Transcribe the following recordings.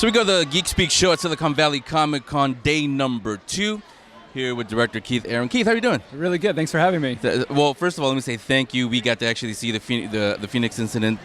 So we go to the Geek Speak show at Silicon Valley Comic Con day number 2. Here with director Keith Arem. Keith, how are you doing? Really good. Thanks for having me. Well, first of all, let me say thank you. We got to actually see the Phoenix incident.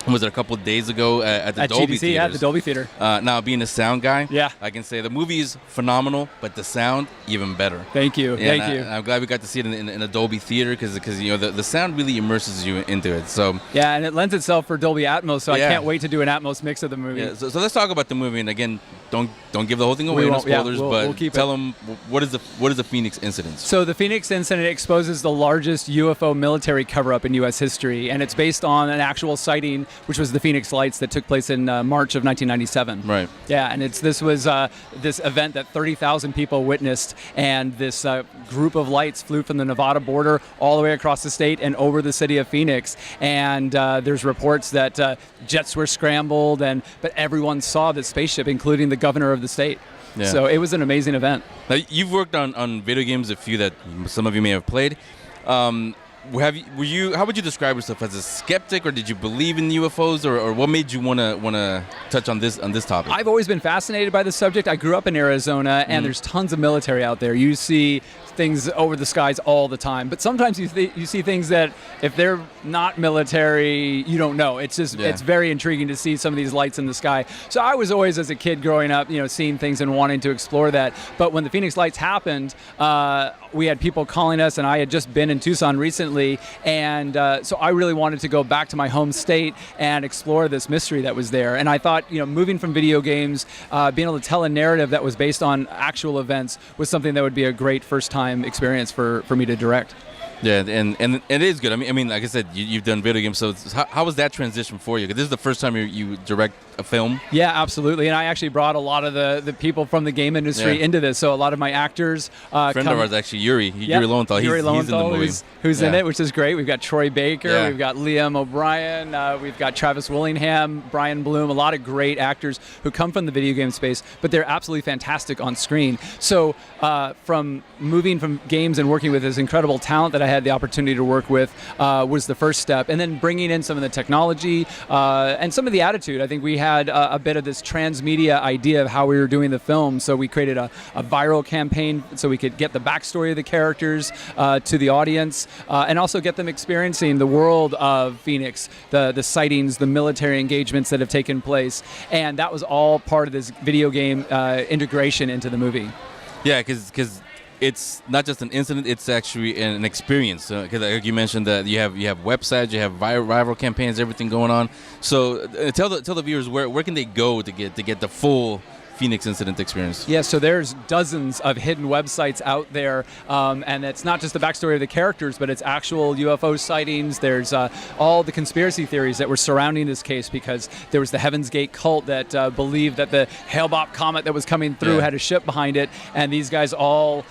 Was it a couple of days ago at the Dolby GDC, Theaters? yeah, at the Dolby Theater. Now, being a sound guy, yeah, I can say the movie is phenomenal, but the sound even better. Thank you. Yeah, Thank you. I'm glad we got to see it in a Dolby Theater because you know the sound really immerses you into it. So yeah, and it lends itself for Dolby Atmos. So yeah. I can't wait to do an Atmos mix of the movie. Yeah, so let's talk about the movie. And again, don't give the whole thing away, no spoilers. We'll keep tell them what is the Phoenix incident. So the Phoenix incident exposes the largest UFO military cover-up in U.S. history, and it's based on an actual sighting, which was the Phoenix Lights that took place in March of 1997. Right. Yeah, and this was this event that 30,000 people witnessed, and this group of lights flew from the Nevada border all the way across the state and over the city of Phoenix. And there's reports that jets were scrambled, but everyone saw the spaceship, including the governor of the state. Yeah. So it was an amazing event. Now, you've worked on video games, a few that some of you may have played. How would you describe yourself, as a skeptic, or did you believe in UFOs, or what made you want to touch on this topic? I've always been fascinated by the subject. I grew up in Arizona, and there's tons of military out there. You see things over the skies all the time, but sometimes you see things that if they're not military, you don't know. It's just it's very intriguing to see some of these lights in the sky. So I was always, as a kid growing up, seeing things and wanting to explore that. But when the Phoenix Lights happened, we had people calling us, and I had just been in Tucson recently, and so I really wanted to go back to my home state and explore this mystery that was there. And I thought, moving from video games, being able to tell a narrative that was based on actual events was something that would be a great first-time experience for me to direct. Yeah, and it is good. I mean, like I said, you've done video games, so how was that transition for you? Because this is the first time you direct a film. Yeah, absolutely. And I actually brought a lot of the people from the game industry into this. So a lot of my actors. Friend of ours, actually, Yuri Lowenthal. He's in the movie. Who's in it, which is great. We've got Troy Baker, we've got Liam O'Brien, we've got Travis Willingham, Brian Bloom, a lot of great actors who come from the video game space, but they're absolutely fantastic on screen. So from moving from games and working with this incredible talent that I had the opportunity to work with was the first step. And then bringing in some of the technology and some of the attitude. I think we had a bit of this transmedia idea of how we were doing the film. So we created a viral campaign so we could get the backstory of the characters to the audience and also get them experiencing the world of Phoenix, the sightings, the military engagements that have taken place. And that was all part of this video game integration into the movie. Yeah, because it's not just an incident; it's actually an experience. Because like you mentioned that you have websites, you have viral campaigns, everything going on. So tell the viewers where can they go to get the full Phoenix incident experience? Yeah, so there's dozens of hidden websites out there, and it's not just the backstory of the characters, but it's actual UFO sightings. There's all the conspiracy theories that were surrounding this case, because there was the Heaven's Gate cult that believed that the Hale-Bopp comet that was coming through had a ship behind it, and these guys all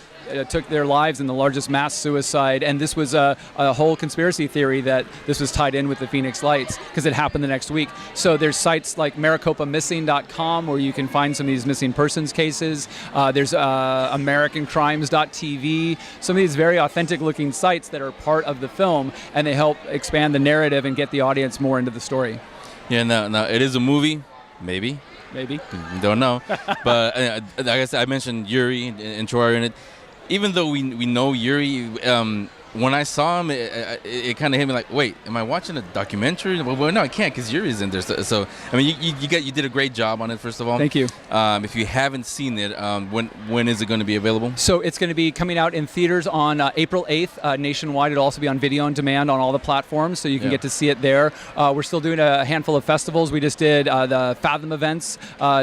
took their lives in the largest mass suicide. And this was a whole conspiracy theory that this was tied in with the Phoenix Lights, because it happened the next week. So there's sites like MaricopaMissing.com where you can find some of these missing persons cases. There's AmericanCrimes.tv, some of these very authentic looking sites that are part of the film, and they help expand the narrative and get the audience more into the story. Yeah, now it is a movie, maybe. We don't know. But like I said, I mentioned Yuri and Troy are in it. Even though we know Yuri, when I saw him, it kind of hit me like, wait, am I watching a documentary? Well, no, I can't, because Yuri's in there. So I mean, you did a great job on it, first of all. Thank you. If you haven't seen it, when is it going to be available? So it's going to be coming out in theaters on April 8th nationwide. It'll also be on video on demand on all the platforms, so you can get to see it there. We're still doing a handful of festivals. We just did the Fathom events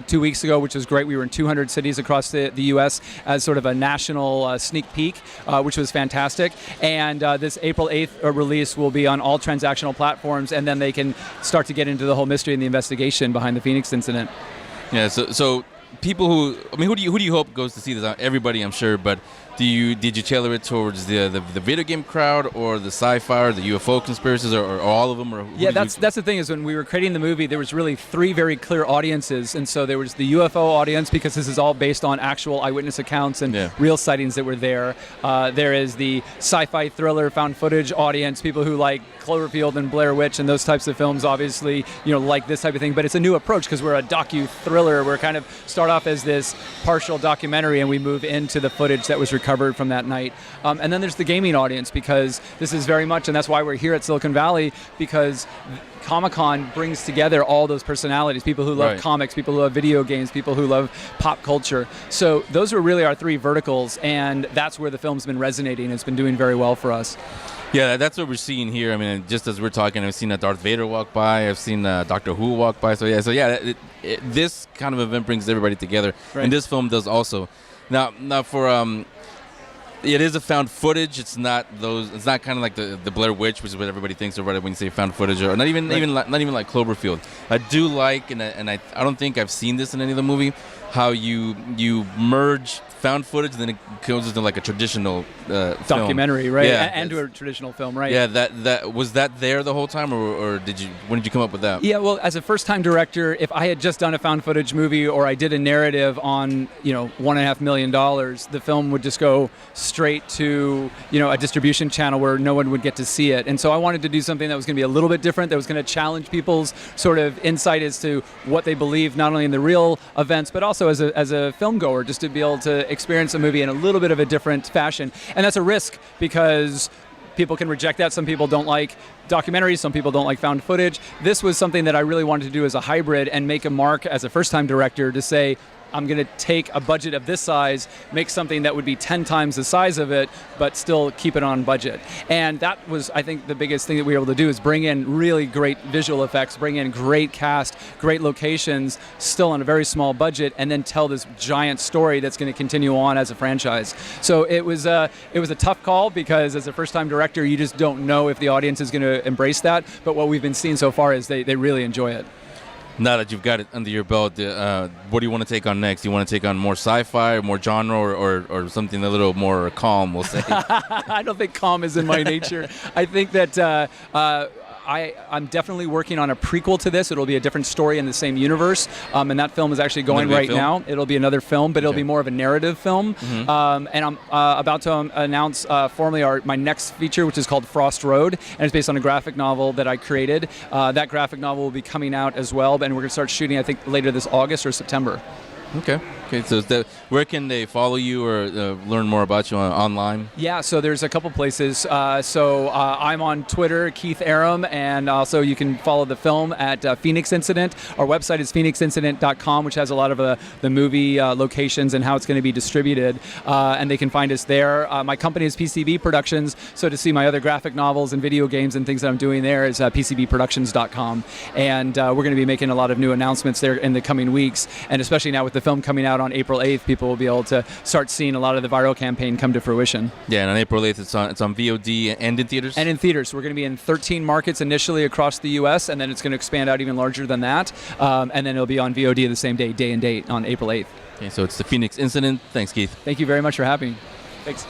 2 weeks ago, which was great. We were in 200 cities across the U.S. as sort of a national sneak peek, which was fantastic. And this April 8th release will be on all transactional platforms, and then they can start to get into the whole mystery and the investigation behind the Phoenix incident. Yeah, so people who do you hope goes to see this? Everybody, I'm sure, but did you tailor it towards the video game crowd or the sci-fi or the UFO conspiracies or all of them? Or yeah, that's the thing is when we were creating the movie, there was really 3 very clear audiences, and so there was the UFO audience because this is all based on actual eyewitness accounts and real sightings that were there. There is the sci-fi thriller found footage audience, people who like Cloverfield and Blair Witch and those types of films, obviously, like this type of thing. But it's a new approach because we're a docu-thriller. We're kind of start off as this partial documentary, and we move into the footage that was recovered from that night. And then there's the gaming audience, because this is very much, and that's why we're here at Silicon Valley, because Comic-Con brings together all those personalities, people who love comics, people who love video games, people who love pop culture. So those are really our 3 verticals, and that's where the film's been resonating. It's been doing very well for us. Yeah, that's what we're seeing here. I mean, just as we're talking, I've seen Darth Vader walk by. I've seen Doctor Who walk by. So this kind of event brings everybody together, and this film does also. Now for it is a found footage. It's not those. It's not kind of like the Blair Witch, which is what everybody thinks of when you say found footage, or not even like Cloverfield. I do like, and I don't think I've seen this in any of the movie, how you merge found footage, then it goes into like a traditional documentary, film. Right? Yeah, and to a traditional film, right? Yeah, that was that there the whole time, or when did you come up with that? Yeah, well, as a first-time director, if I had just done a found footage movie or I did a narrative on $1.5 million, the film would just go straight to a distribution channel where no one would get to see it. And so I wanted to do something that was going to be a little bit different, that was going to challenge people's sort of insight as to what they believe, not only in the real events, but also as a film goer, just to be able to experience a movie in a little bit of a different fashion. And that's a risk because people can reject that. Some people don't like documentaries, some people don't like found footage. This was something that I really wanted to do as a hybrid and make a mark as a first-time director to say, I'm going to take a budget of this size, make something that would be 10 times the size of it, but still keep it on budget. And that was, I think, the biggest thing that we were able to do is bring in really great visual effects, bring in great cast, great locations, still on a very small budget, and then tell this giant story that's going to continue on as a franchise. So it was a tough call because as a first-time director, you just don't know if the audience is going to embrace that. But what we've been seeing so far is they really enjoy it. Now that you've got it under your belt, what do you want to take on next? Do you want to take on more sci-fi, or more genre, or something a little more calm, we'll say? I don't think calm is in my nature. I think that I'm definitely working on a prequel to this. It'll be a different story in the same universe, and that film is actually going right now. It'll be another film, but it'll be more of a narrative film. Mm-hmm. And I'm about to announce formally my next feature, which is called Frost Road, and it's based on a graphic novel that I created. That graphic novel will be coming out as well, and we're going to start shooting, I think, later this August or September. Okay. So where can they follow you or learn more about you online? Yeah, so there's a couple places. I'm on Twitter, Keith Arem, and also you can follow the film at Phoenix Incident. Our website is phoenixincident.com, which has a lot of the movie locations and how it's going to be distributed, and they can find us there. My company is PCB Productions, so to see my other graphic novels and video games and things that I'm doing there is pcbproductions.com, and we're going to be making a lot of new announcements there in the coming weeks, and especially now with the film coming out on April 8th, people will be able to start seeing a lot of the viral campaign come to fruition. Yeah, and on April 8th, it's on VOD and in theaters? And in theaters. We're going to be in 13 markets initially across the U.S., and then it's going to expand out even larger than that. And then it'll be on VOD the same day and date, on April 8th. Okay, so it's the Phoenix Incident. Thanks, Keith. Thank you very much for having me. Thanks.